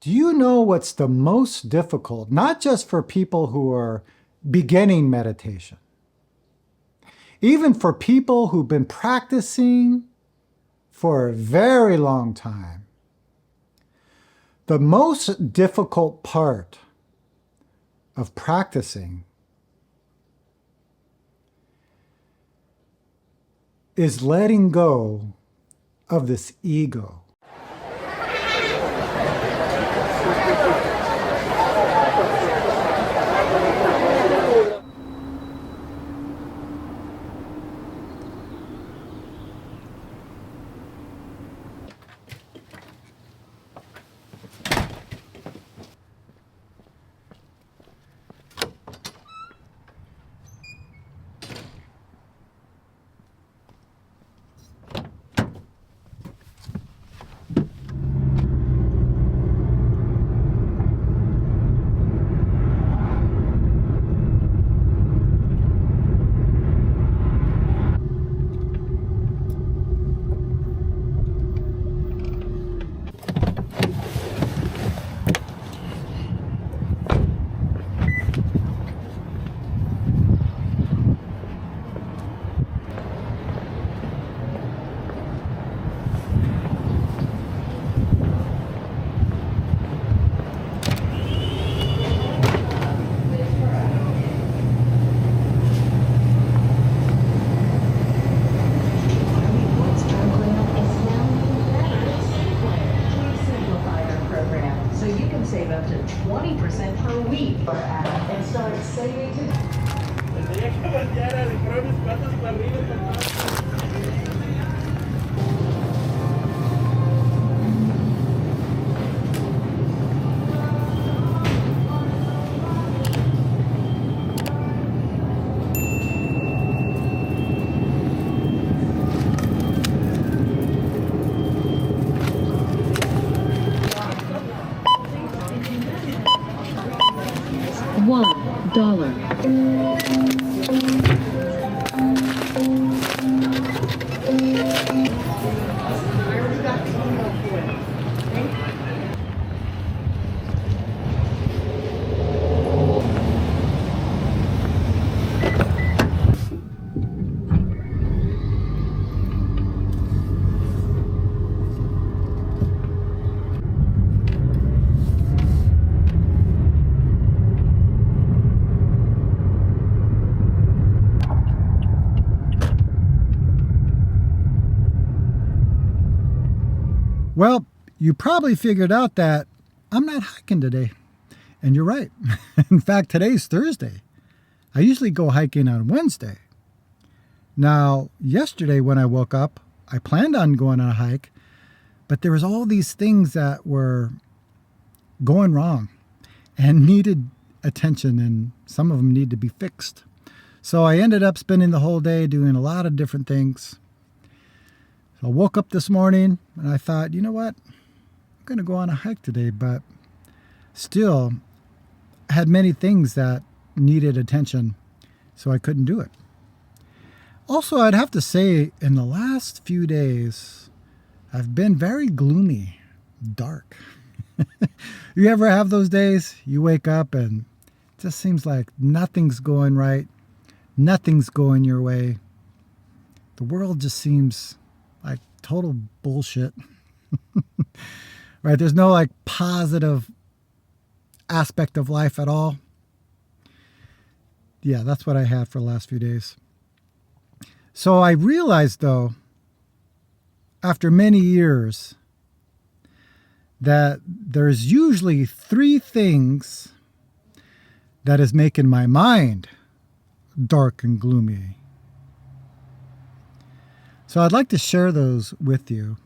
Do you know what's the most difficult, not just for people who are beginning meditation, even for people who've been practicing for a very long time? The most difficult part of practicing is letting go of this ego. Well, you probably figured out that I'm not hiking today. And you're right. In fact, today's Thursday. I usually go hiking on Wednesday. Now, yesterday when I woke up, I planned on going on a hike, but there was all these things that were going wrong and needed attention, and some of them need to be fixed. So I ended up spending the whole day doing a lot of different things. So I woke up this morning and I thought, you know what? I'm going to go on a hike today, but still had many things that needed attention, so I couldn't do it. Also, I'd have to say, in the last few days, I've been very gloomy, dark. You ever have those days? You wake up and it just seems like nothing's going right. Nothing's going your way. The world just seems like total bullshit. Right? There's no like positive aspect of life at all. Yeah, that's what I had for the last few days. So I realized, though, after many years, that there's usually three things that is making my mind dark and gloomy. So I'd like to share those with you.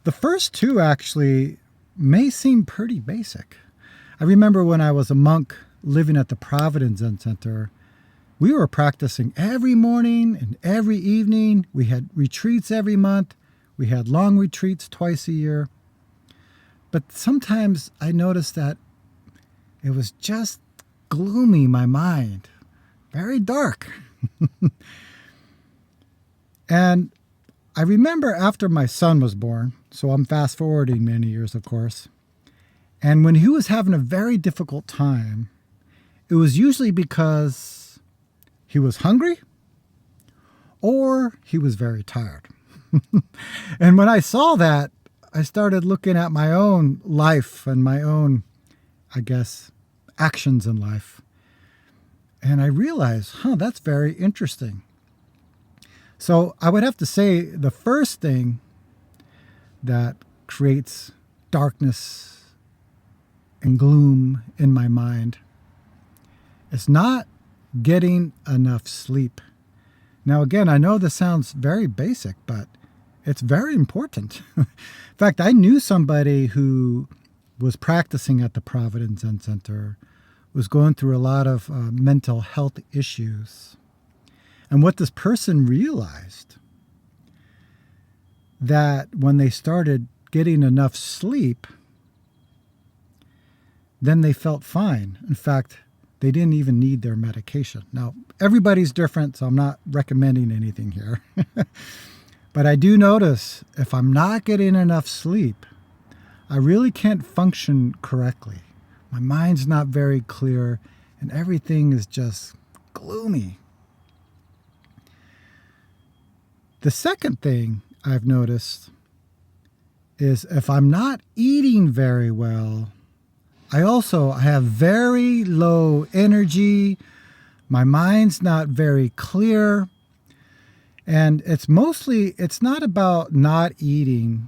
The first two actually may seem pretty basic. I remember when I was a monk living at the Providence Zen Center, we were practicing every morning and every evening. We had retreats every month. We had long retreats twice a year. But sometimes I noticed that it was just gloomy, my mind. Very dark. And I remember after my son was born, so I'm fast forwarding many years, of course, And when he was having a very difficult time, it was usually because he was hungry or he was very tired. And when I saw that, I started looking at my own life and my own, I guess, actions in life. And I realized, that's very interesting. So I would have to say the first thing that creates darkness and gloom in my mind is not getting enough sleep. Now, again, I know this sounds very basic, but it's very important. In fact, I knew somebody who was practicing at the Providence Zen Center, was going through a lot of mental health issues. And what this person realized, that when they started getting enough sleep, then they felt fine. In fact, they didn't even need their medication. Now, everybody's different, so I'm not recommending anything here. But I do notice if I'm not getting enough sleep, I really can't function correctly. My mind's not very clear, and everything is just gloomy. The second thing I've noticed is if I'm not eating very well, I have very low energy. My mind's not very clear. And it's not about not eating,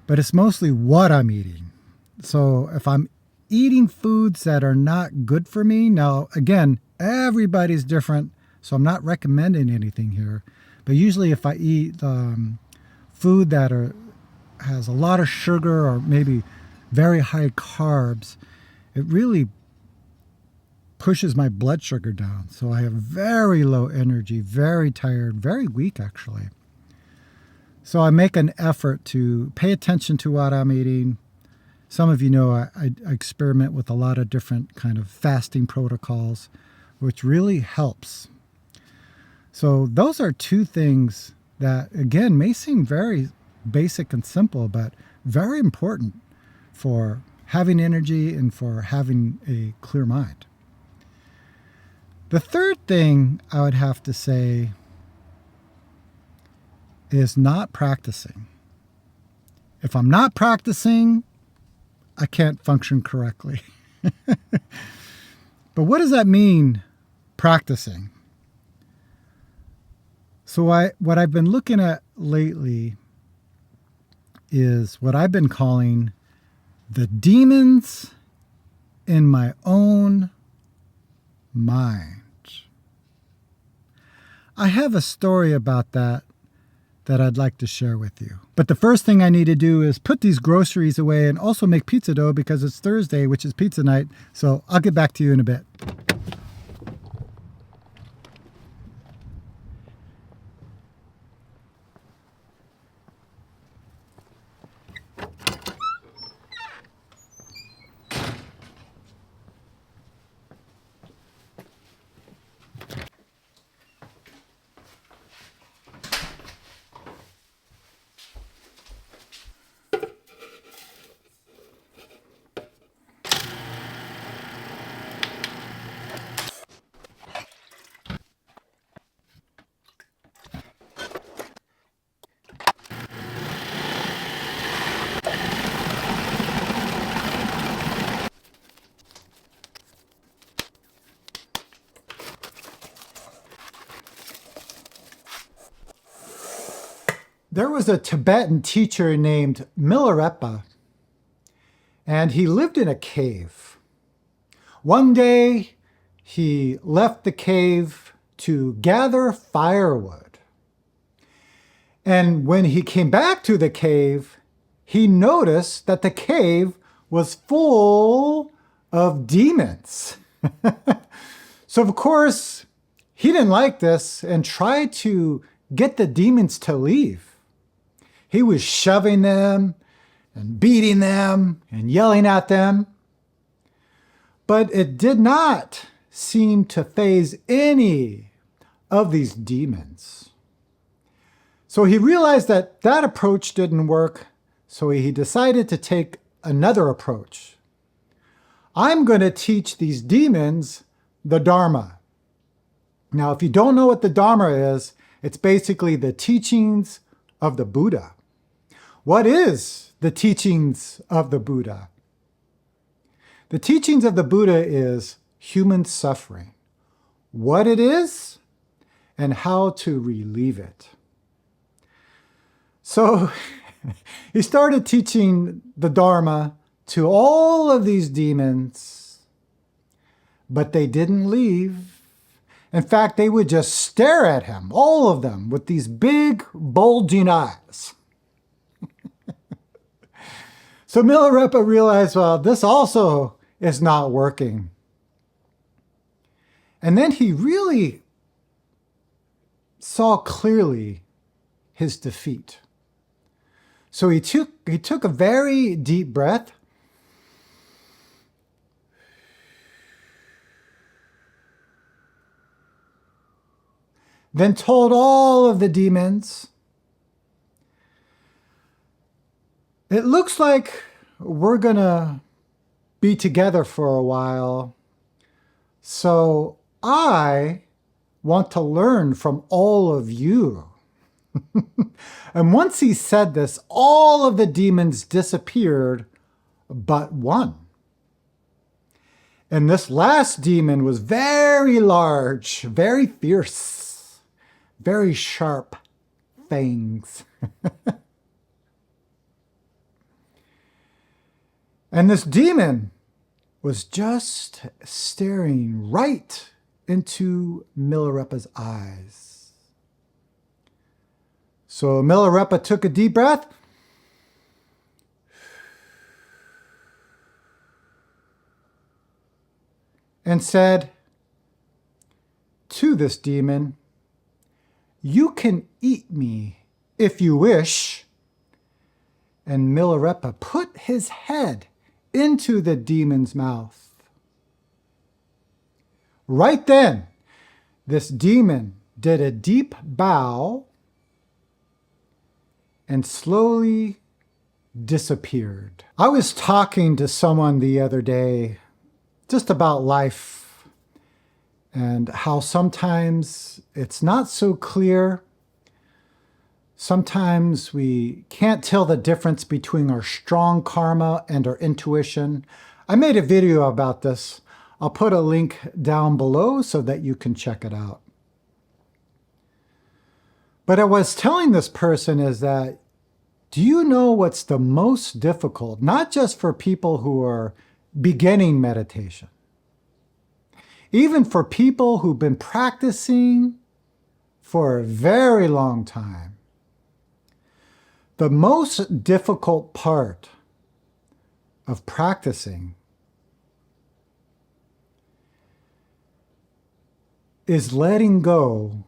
but it's mostly what I'm eating. So if I'm eating foods that are not good for me, now, again, everybody's different, so I'm not recommending anything here. But usually if I eat food that has a lot of sugar or maybe very high carbs, it really pushes my blood sugar down. So I have very low energy, very tired, very weak actually. So I make an effort to pay attention to what I'm eating. Some of you know I experiment with a lot of different kind of fasting protocols, which really helps. So those are two things that, again, may seem very basic and simple, but very important for having energy and for having a clear mind. The third thing I would have to say is not practicing. If I'm not practicing, I can't function correctly. But what does that mean, practicing? So what I've been looking at lately is what I've been calling the demons in my own mind. I have a story about that I'd like to share with you. But the first thing I need to do is put these groceries away and also make pizza dough because it's Thursday, which is pizza night. So I'll get back to you in a bit. There was a Tibetan teacher named Milarepa, and he lived in a cave. One day, he left the cave to gather firewood. And when he came back to the cave, he noticed that the cave was full of demons. So, of course, he didn't like this and tried to get the demons to leave. He was shoving them and beating them and yelling at them. But it did not seem to faze any of these demons. So he realized that approach didn't work, so he decided to take another approach. I'm going to teach these demons the Dharma. Now, if you don't know what the Dharma is, it's basically the teachings of the Buddha. What is the teachings of the Buddha? The teachings of the Buddha is human suffering, what it is, and how to relieve it. So he started teaching the Dharma to all of these demons, but they didn't leave. In fact, they would just stare at him, all of them, with these big, bulging eyes. So Milarepa realized, well, this also is not working. And then he really saw clearly his defeat. So he took a very deep breath. Then told all of the demons, it looks like we're going to be together for a while. So I want to learn from all of you. And once he said this, all of the demons disappeared but one. And this last demon was very large, very fierce, very sharp fangs. And this demon was just staring right into Milarepa's eyes. So Milarepa took a deep breath. And said to this demon, "You can eat me if you wish." And Milarepa put his head into the demon's mouth. Right then, this demon did a deep bow and slowly disappeared. I was talking to someone the other day just about life and how sometimes it's not so clear. Sometimes we can't tell the difference between our strong karma and our intuition. I made a video about this. I'll put a link down below so that you can check it out. But I was telling this person is that, do you know what's the most difficult, not just for people who are beginning meditation, even for people who've been practicing for a very long time? The most difficult part of practicing is letting go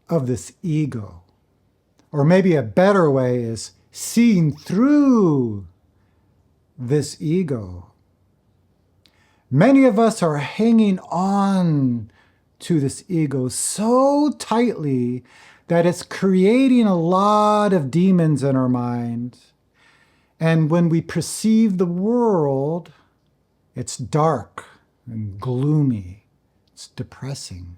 of this ego. Or maybe a better way is seeing through this ego. Many of us are hanging on to this ego so tightly that it's creating a lot of demons in our mind. And when we perceive the world, it's dark and gloomy. It's depressing.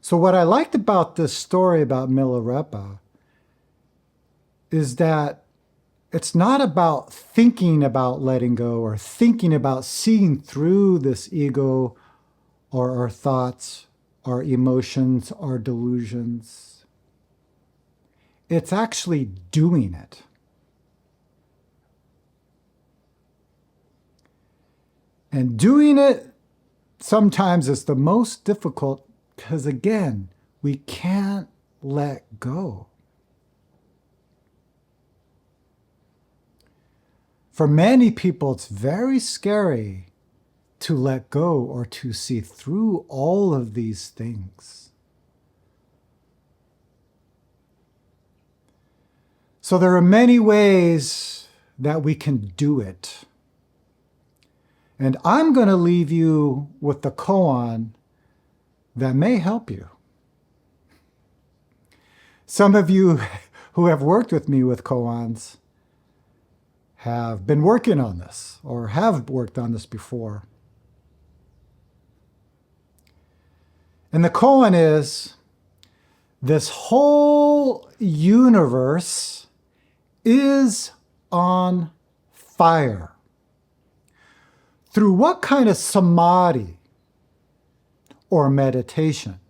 So what I liked about this story about Milarepa is that it's not about thinking about letting go or thinking about seeing through this ego or our thoughts, our emotions, our delusions. It's actually doing it. And doing it sometimes is the most difficult because, again, we can't let go. For many people, it's very scary to let go or to see through all of these things. So there are many ways that we can do it. And I'm going to leave you with the koan that may help you. Some of you who have worked with me with koans have been working on this or have worked on this before. And the koan is, this whole universe is on fire. Through what kind of samadhi or meditation,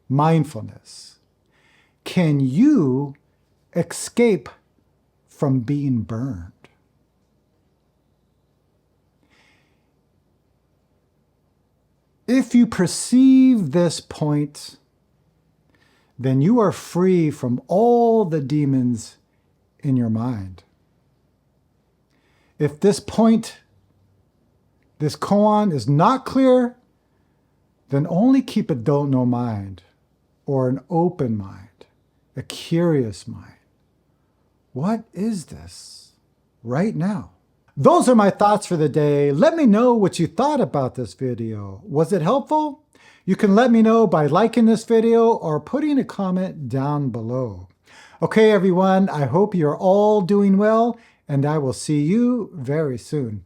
mindfulness, can you escape from being burned? If you perceive this point, then you are free from all the demons in your mind. If this point, this koan is not clear, then only keep a don't know mind or an open mind, a curious mind. What is this right now? Those are my thoughts for the day. Let me know what you thought about this video. Was it helpful? You can let me know by liking this video or putting a comment down below. Okay, everyone, I hope you're all doing well, and I will see you very soon.